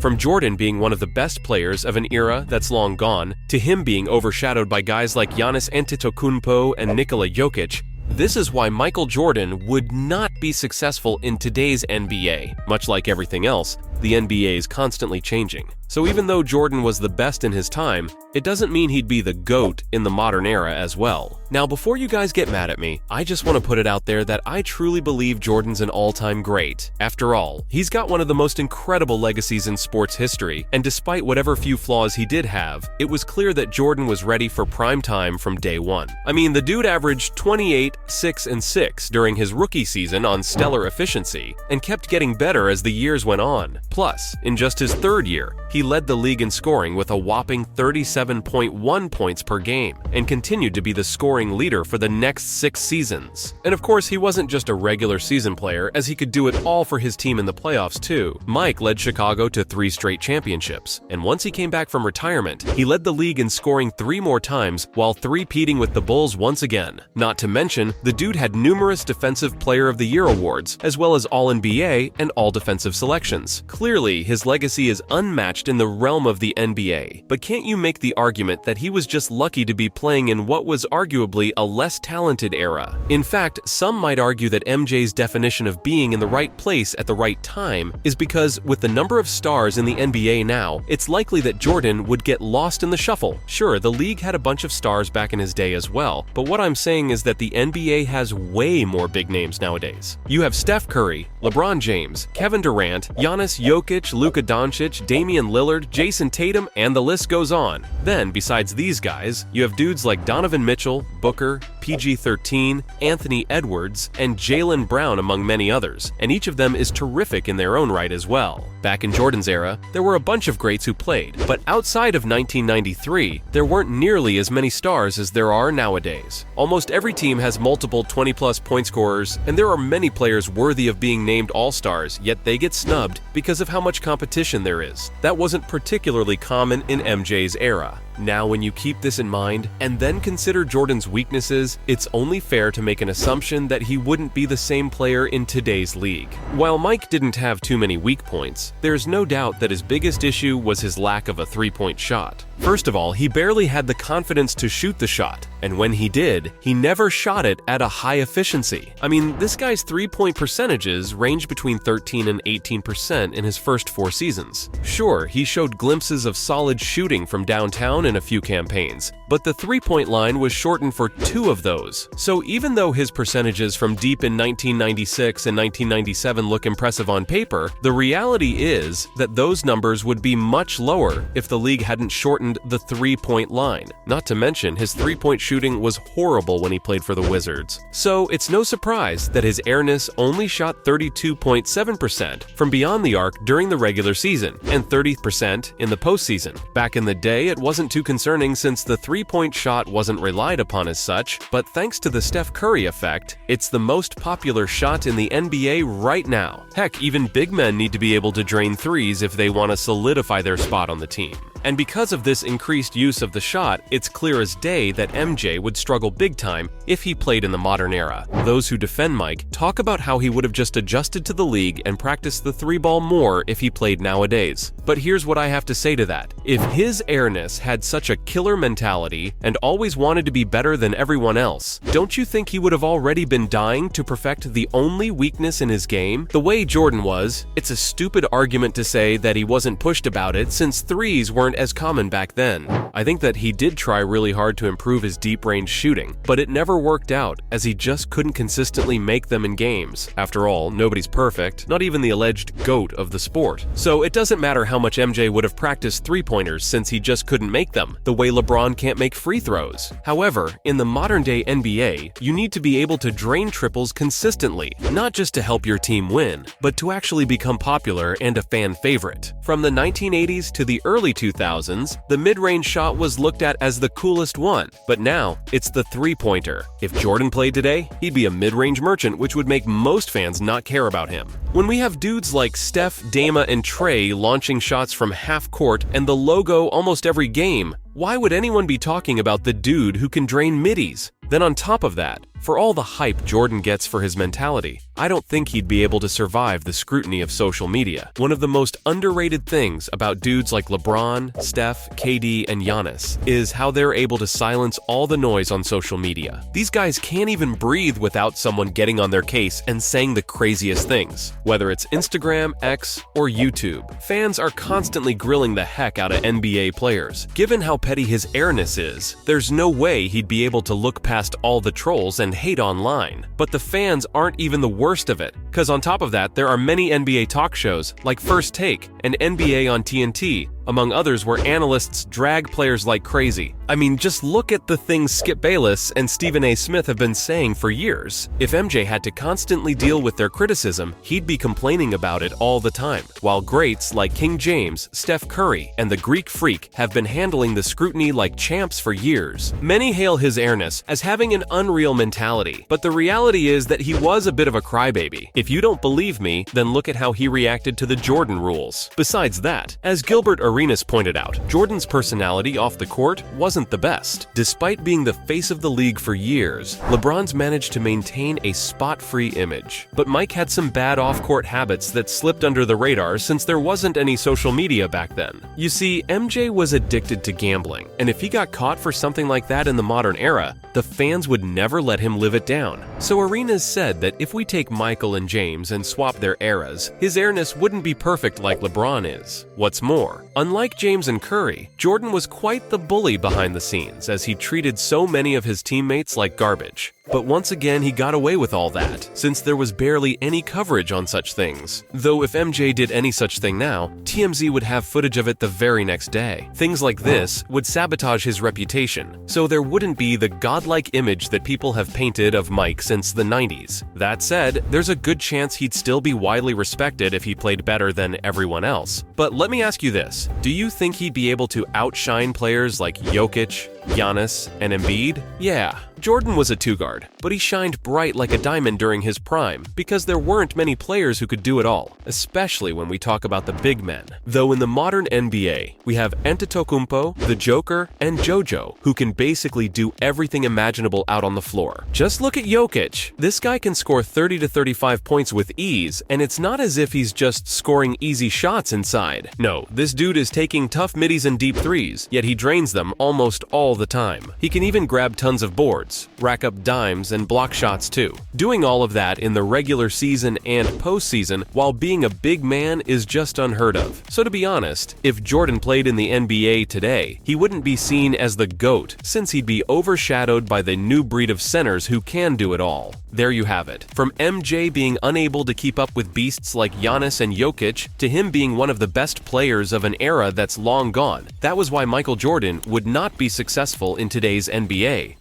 From Jordan being one of the best players of an era that's long gone, to him being overshadowed by guys like Giannis Antetokounmpo and Nikola Jokic, this is why Michael Jordan would not be successful in today's NBA. Much like everything else, the NBA is constantly changing. So even though Jordan was the best in his time, it doesn't mean he'd be the GOAT in the modern era as well. Now, before you guys get mad at me, I just want to put it out there that I truly believe Jordan's an all-time great. After all, he's got one of the most incredible legacies in sports history, and despite whatever few flaws he did have, it was clear that Jordan was ready for prime time from day one. I mean, the dude averaged 28, 6, and 6 during his rookie season on stellar efficiency, and kept getting better as the years went on. Plus, in just his third year, he led the league in scoring with a whopping 37.1 points per game, and continued to be the scoring leader for the next 6 seasons. And of course, he wasn't just a regular season player, as he could do it all for his team in the playoffs too. Mike led Chicago to 3 straight championships, and once he came back from retirement, he led the league in scoring 3 more times while three-peating with the Bulls once again. Not to mention, the dude had numerous Defensive Player of the Year awards, as well as All-NBA and All-Defensive selections. Clearly, his legacy is unmatched in the realm of the NBA, but can't you make the argument that he was just lucky to be playing in what was arguably a less talented era? In fact, some might argue that MJ's definition of being in the right place at the right time is because, with the number of stars in the NBA now, it's likely that Jordan would get lost in the shuffle. Sure, the league had a bunch of stars back in his day as well, but what I'm saying is that the NBA has way more big names nowadays. You have Steph Curry, LeBron James, Kevin Durant, Giannis, Jokic, Luka Doncic, Damian Lillard, Jason Tatum, and the list goes on. Then, besides these guys, you have dudes like Donovan Mitchell, Booker, PG-13, Anthony Edwards, and Jaylen Brown, among many others, and each of them is terrific in their own right as well. Back in Jordan's era, there were a bunch of greats who played, but outside of 1993, there weren't nearly as many stars as there are nowadays. Almost every team has multiple 20-plus point scorers, and there are many players worthy of being named all-stars, yet they get snubbed because of how much competition there is. That wasn't particularly common in MJ's era. Now, when you keep this in mind, and then consider Jordan's weaknesses, it's only fair to make an assumption that he wouldn't be the same player in today's league. While Mike didn't have too many weak points, there's no doubt that his biggest issue was his lack of a three-point shot. First of all, he barely had the confidence to shoot the shot, and when he did, he never shot it at a high efficiency. I mean, this guy's three-point percentages range between 13 and 18% in his first 4 seasons. Sure, he showed glimpses of solid shooting from downtown in a few campaigns, but the three-point line was shortened for 2 of those. So even though his percentages from deep in 1996 and 1997 look impressive on paper, the reality is that those numbers would be much lower if the league hadn't shortened the three-point line. Not to mention, his three-point shooting was horrible when he played for the Wizards. So it's no surprise that his airness only shot 32.7% from beyond the arc during the regular season, and 30% in the postseason. Back in the day, it wasn't too concerning since the three-point shot wasn't relied upon as such, but thanks to the Steph Curry effect, it's the most popular shot in the NBA right now. Heck, even big men need to be able to drain threes if they want to solidify their spot on the team. And because of this increased use of the shot, it's clear as day that MJ would struggle big time if he played in the modern era. Those who defend Mike talk about how he would have just adjusted to the league and practiced the 3-ball more if he played nowadays. But here's what I have to say to that. If his airness had such a killer mentality and always wanted to be better than everyone else, don't you think he would have already been dying to perfect the only weakness in his game? The way Jordan was, it's a stupid argument to say that he wasn't pushed about it since threes weren't as common back then. I think that he did try really hard to improve his deep-range shooting, but it never worked out as he just couldn't consistently make them in games. After all, nobody's perfect, not even the alleged GOAT of the sport. So it doesn't matter how much MJ would have practiced three-pointers since he just couldn't make them, the way LeBron can't make free throws. However, in the modern-day NBA, you need to be able to drain triples consistently, not just to help your team win, but to actually become popular and a fan favorite. From the 1980s to the early 2000s, the mid-range shot was looked at as the coolest one, but now it's the three-pointer. If Jordan played today, he'd be a mid-range merchant, which would make most fans not care about him. When we have dudes like Steph, Dama, and Trey launching shots from half court and the logo almost every game, why would anyone be talking about the dude who can drain middies? Then on top of that, For all the hype Jordan gets for his mentality, I don't think he'd be able to survive the scrutiny of social media. One of the most underrated things about dudes like LeBron, Steph, KD, and Giannis is how they're able to silence all the noise on social media. These guys can't even breathe without someone getting on their case and saying the craziest things. Whether it's Instagram, X, or YouTube, fans are constantly grilling the heck out of NBA players. Given how petty his airness is, there's no way he'd be able to look past all the trolls and hate online. But the fans aren't even the worst of it, because on top of that, there are many NBA talk shows like First Take and NBA on TNT, among others, where analysts drag players like crazy. I mean, just look at the things Skip Bayless and Stephen A. Smith have been saying for years. If MJ had to constantly deal with their criticism, he'd be complaining about it all the time, while greats like King James, Steph Curry, and the Greek Freak have been handling the scrutiny like champs for years. Many hail his airness as having an unreal mentality, but the reality is that he was a bit of a crybaby. If you don't believe me, then look at how he reacted to the Jordan rules. Besides that, as Gilbert Arenas pointed out, Jordan's personality off the court wasn't the best. Despite being the face of the league for years, LeBron's managed to maintain a spot-free image. But Mike had some bad off-court habits that slipped under the radar since there wasn't any social media back then. You see, MJ was addicted to gambling, and if he got caught for something like that in the modern era, the fans would never let him live it down. So Arenas said that if we take Michael and James and swap their eras, his airness wouldn't be perfect like LeBron is. What's more, unlike James and Curry, Jordan was quite the bully behind the scenes as he treated so many of his teammates like garbage. But once again, he got away with all that, since there was barely any coverage on such things. Though if MJ did any such thing now, TMZ would have footage of it the very next day. Things like this would sabotage his reputation, so there wouldn't be the godlike image that people have painted of Mike since the 90s. That said, there's a good chance he'd still be widely respected if he played better than everyone else. But let me ask you this, do you think he'd be able to outshine players like Jokic, Giannis, and Embiid? Yeah, Jordan was a two-guard, but he shined bright like a diamond during his prime because there weren't many players who could do it all, especially when we talk about the big men. Though in the modern NBA, we have Antetokounmpo, the Joker, and JoJo, who can basically do everything imaginable out on the floor. Just look at Jokic. This guy can score 30 to 35 points with ease, and it's not as if he's just scoring easy shots inside. No, this dude is taking tough middies and deep threes, yet he drains them almost all the time. He can even grab tons of boards, rack up dimes, and block shots too. Doing all of that in the regular season and postseason while being a big man is just unheard of. So to be honest, if Jordan played in the NBA today, he wouldn't be seen as the GOAT since he'd be overshadowed by the new breed of centers who can do it all. There you have it. From MJ being unable to keep up with beasts like Giannis and Jokic to him being one of the best players of an era that's long gone. That was why Michael Jordan would not be successful in today's NBA.